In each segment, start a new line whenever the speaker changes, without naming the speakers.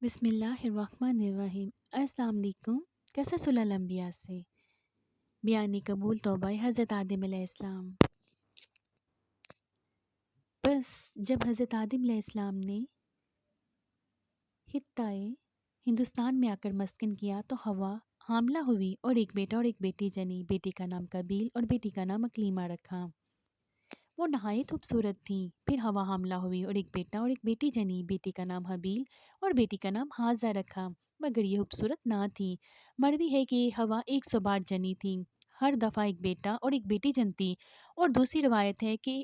بسم اللہ الرحمن الرحیم۔ السلام علیکم۔ قصص الانبیاء سے بیان قبول توبہ حضرت آدم علیہ السلام۔ بس جب حضرت آدم علیہ السلام نے خطۂ ہندوستان میں آ کر مسکن کیا تو ہوا حاملہ ہوئی اور ایک بیٹا اور ایک بیٹی جنی۔ بیٹے کا نام قابیل اور بیٹی کا نام اکلیمہ رکھا۔ وہ نہایت خوبصورت تھیں۔ پھر ہوا حاملہ ہوئی اور ایک بیٹا اور ایک بیٹی جنی۔ بیٹے کا نام حابیل اور بیٹی کا نام حاضہ رکھا، مگر یہ خوبصورت نہ تھی۔ مروی ہے کہ ہوا 100 بار جنی تھی، ہر دفعہ ایک بیٹا اور ایک بیٹی جنتی، اور دوسری روایت ہے کہ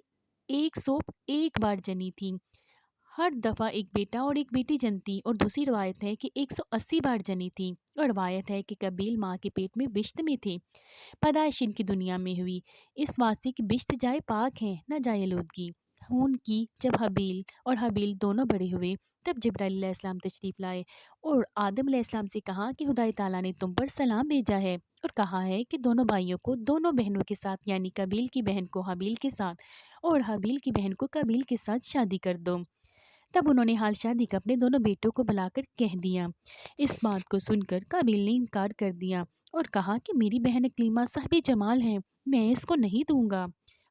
101 بار جنی تھی، ہر دفعہ ایک بیٹا اور ایک بیٹی جنتی، اور دوسری روایت ہے کہ 180 بار جنی تھی، اور روایت ہے کہ قابیل ماں کے پیٹ میں بشت میں تھے۔ پیدائش ان کی دنیا میں ہوئی اس واسطے کہ بشت جائے پاک ہے نہ جائے آلودگی خون کی۔ جب حابیل اور حابیل دونوں بڑے ہوئے تب جبرائیل علیہ السلام تشریف لائے اور آدم علیہ السلام سے کہا کہ خدائے تعالیٰ نے تم پر سلام بھیجا ہے اور کہا ہے کہ دونوں بھائیوں کو دونوں بہنوں کے ساتھ، یعنی قابیل کی بہن کو حابیل کے ساتھ اور حابیل کی بہن کو قابیل کے ساتھ شادی کر دو۔ تب انہوں نے حال شادی کا اپنے دونوں بیٹوں کو بلا کر کہہ دیا۔ اس بات کو سن کر قابیل نے انکار کر دیا اور کہا کہ میری بہن اکلیمہ صاحب جمال ہے، میں اس کو نہیں دوں گا۔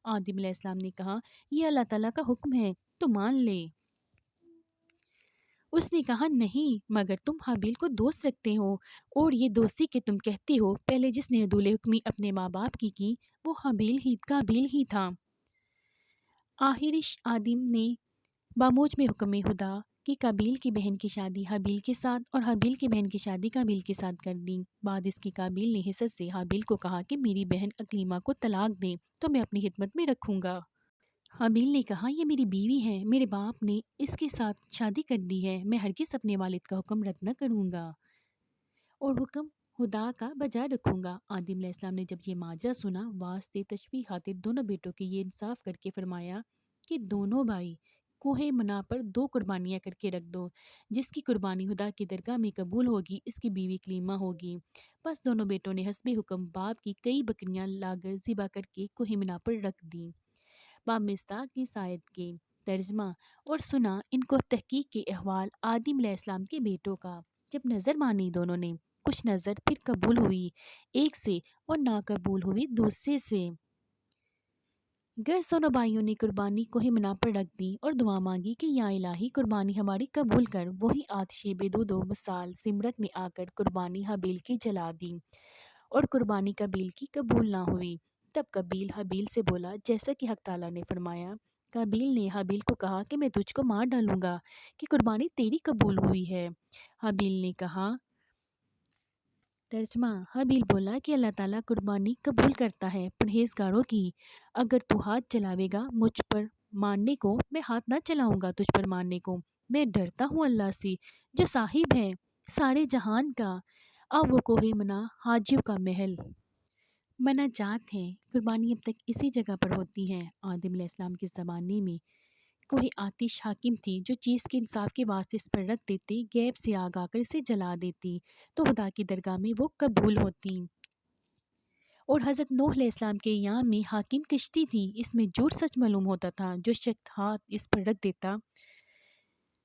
آدم علیہ السلام نے کہا یہ اللہ تعالیٰ کا حکم ہے تو مان لے۔ اس نے کہا نہیں، مگر تم حابیل کو دوست رکھتے ہو، اور یہ دوستی کہ تم کہتے ہو پہلے جس نے حدول حکمی اپنے ماں باپ کی وہ قابیل ہی تھا۔ آخرش آدم نے باموج میں حکم خدا کہ قابیل کی بہن کی شادی حابیل کے ساتھ اور حابیل کی بہن کی شادی قابیل کے ساتھ کر دی۔ بعد اس کی قابیل نے حسد سے حابیل کو کہا کہ میری بہن اکلیمہ کو طلاق دیں تو میں اپنی خدمت میں رکھوں گا۔ حابیل نے کہا یہ میری بیوی ہے، میرے باپ نے اس کے ساتھ شادی کر دی ہے، میں ہرگز اپنے والد کا حکم رد نہ کروں گا اور حکم خدا کا بجا رکھوں گا۔ آدم علیہ السلام نے جب یہ ماجرا سنا، واسطے تشبیہ خاطر دونوں بیٹوں کے یہ انصاف کر کے فرمایا کہ دونوں بھائی کوہ منا پر 2 قربانیاں کر کے رکھ دو، جس کی قربانی خدا کی درگاہ میں قبول ہوگی اس کی بیوی کلیمہ ہوگی۔ بس دونوں بیٹوں نے حسب حکم باپ کی کئی بکریاں لاگر ذبح کر کے کوہ منا پر رکھ دیں۔ باب مصداق کی سائد کے ترجمہ اور سنا ان کو تحقیق کے احوال آدم علیہ السلام کے بیٹوں کا۔ جب نظر مانی دونوں نے، کچھ نظر پھر قبول ہوئی ایک سے اور نہ قبول ہوئی دوسرے سے۔ گر دونوں بھائیوں نے قربانی کوہ منا پر رکھ دی اور دعا مانگی کہ یا الہی قربانی ہماری قبول کر۔ وہی آتش بدود و مثال سمرت نے آ کر قربانی حابیل کی جلا دی اور قربانی قابیل کی قبول نہ ہوئی۔ تب قابیل حابیل سے بولا جیسا کہ حق تعالیٰ نے فرمایا۔ قابیل نے حابیل کو کہا کہ میں تجھ کو مار ڈالوں گا کہ قربانی تیری قبول ہوئی ہے۔ حابیل نے کہا ترجمہ حابیل بولا کہ اللہ تعالیٰ قربانی قبول کرتا ہے پرہیزگاروں کی، اگر تو ہاتھ چلاوے گا مجھ پر مارنے کو میں ہاتھ نہ چلاؤں گا تجھ پر مارنے کو۔ میں ڈرتا ہوں اللہ سے جو صاحب ہے سارے جہان کا۔ اب وہ کوہ منا حاجیوں کا محل مناجات ہے۔ قربانی اب تک اسی جگہ پر ہوتی ہے۔ آدم علیہ السلام کے زمانے میں کوہ آتش حاکم تھی جو چیز کے انصاف کے واسطے اس پر رکھ دیتے، غیب سے آگ آ کر اسے جلا دیتی تو خدا کی درگاہ میں وہ قبول ہوتی۔ اور حضرت نوح علیہ السلام کے ایام میں حاکم کشتی تھی، اس میں جھوٹ سچ معلوم ہوتا تھا، جو شخص ہاتھ اس پر رکھ دیتا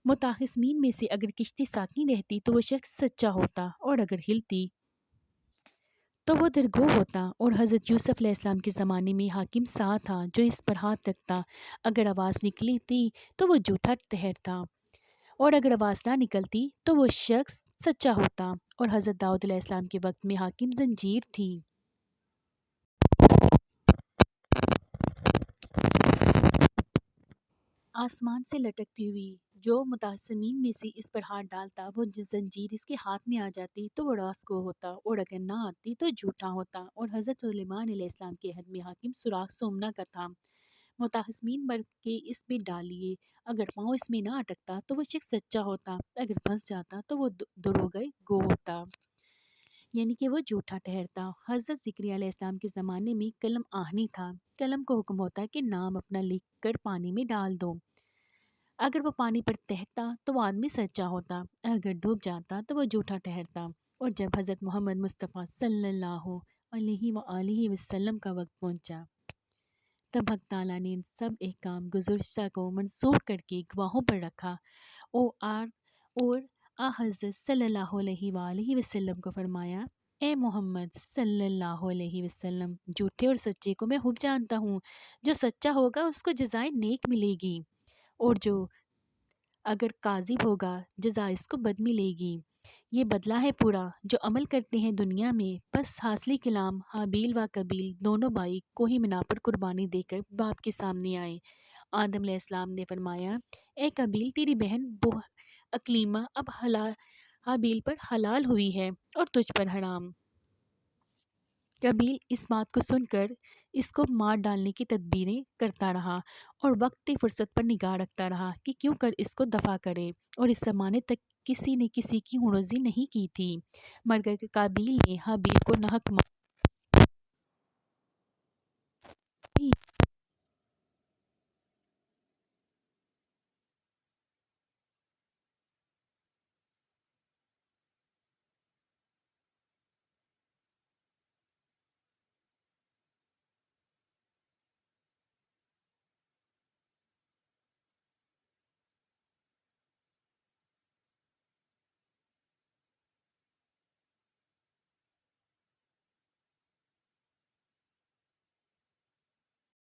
متخاصمین میں سے اگر کشتی ساکن رہتی تو وہ شخص سچا ہوتا اور اگر ہلتی تو وہ درگو ہوتا۔ اور حضرت یوسف علیہ السلام کے زمانے میں حاکم سا تھا جو اس پر ہاتھ رکھتا، اگر آواز نکلتی تو وہ جھوٹا ٹھہرتا اور اگر آواز نہ نکلتی تو وہ شخص سچا ہوتا۔ اور حضرت داؤد علیہ السلام کے وقت میں حاکم زنجیر تھی، آسمان سے لٹکتی ہوئی، جو متخاصمین میں سے اس پر ہاتھ ڈالتا وہ زنجیر اس کے ہاتھ میں آ جاتی تو وہ راست گو ہوتا اور اگر نہ آتی تو جھوٹا ہوتا۔ اور حضرت سلیمان علیہ السلام کے عہد میں حاکم سوراخ سومنا کا تھا، متخاصمین بر کے اس میں ڈالیے، اگر پاؤں اس میں نہ اٹکتا تو وہ شخص سچا ہوتا، اگر پھنس جاتا تو وہ دروغ گو ہوتا، یعنی کہ وہ جھوٹا ٹھہرتا۔ حضرت زکریا علیہ السلام کے زمانے میں قلم آہنی تھا، قلم کو حکم ہوتا کہ نام اپنا لکھ کر پانی میں ڈال دو، اگر وہ پانی پر تیرتا تو وہ آدمی سچا ہوتا، اگر ڈوب جاتا تو وہ جھوٹا ٹھہرتا۔ اور جب حضرت محمد مصطفیٰ صلی اللہ علیہ وآلہ وسلم کا وقت پہنچا تب حق تعالیٰ نے ان سب احکام گزشتہ کو منسوخ کر کے گواہوں پر رکھا اور آ حضرت صلی اللہ علیہ وآلہ وسلم کو فرمایا، اے محمد صلی اللہ علیہ وسلم، جھوٹے اور سچے کو میں خوب جانتا ہوں۔ جو سچا ہوگا اس کو جزائے نیک ملے گی، اور جو اگر کاذب ہوگا جزا اس کو بد ملے گی۔ یہ بدلہ ہے پورا جو عمل کرتے ہیں دنیا میں۔ بس حاصل کلام حابیل و قبیل دونوں بھائی کوہ مینا پر قربانی دے کر باپ کے سامنے آئے۔ آدم علیہ السلام نے فرمایا، اے قبیل، تیری بہن اکلیمہ اب حابیل پر حلال ہوئی ہے اور تجھ پر حرام۔ قبیل اس بات کو سن کر اس کو مار ڈالنے کی تدبیریں کرتا رہا اور وقت فرصت پر نگاہ رکھتا رہا کہ کیوں کر اس کو دفع کرے، اور اس زمانے تک کسی نے کسی کی ہنوزی نہیں کی تھی، مگر قابیل نے حابیل کو ناحق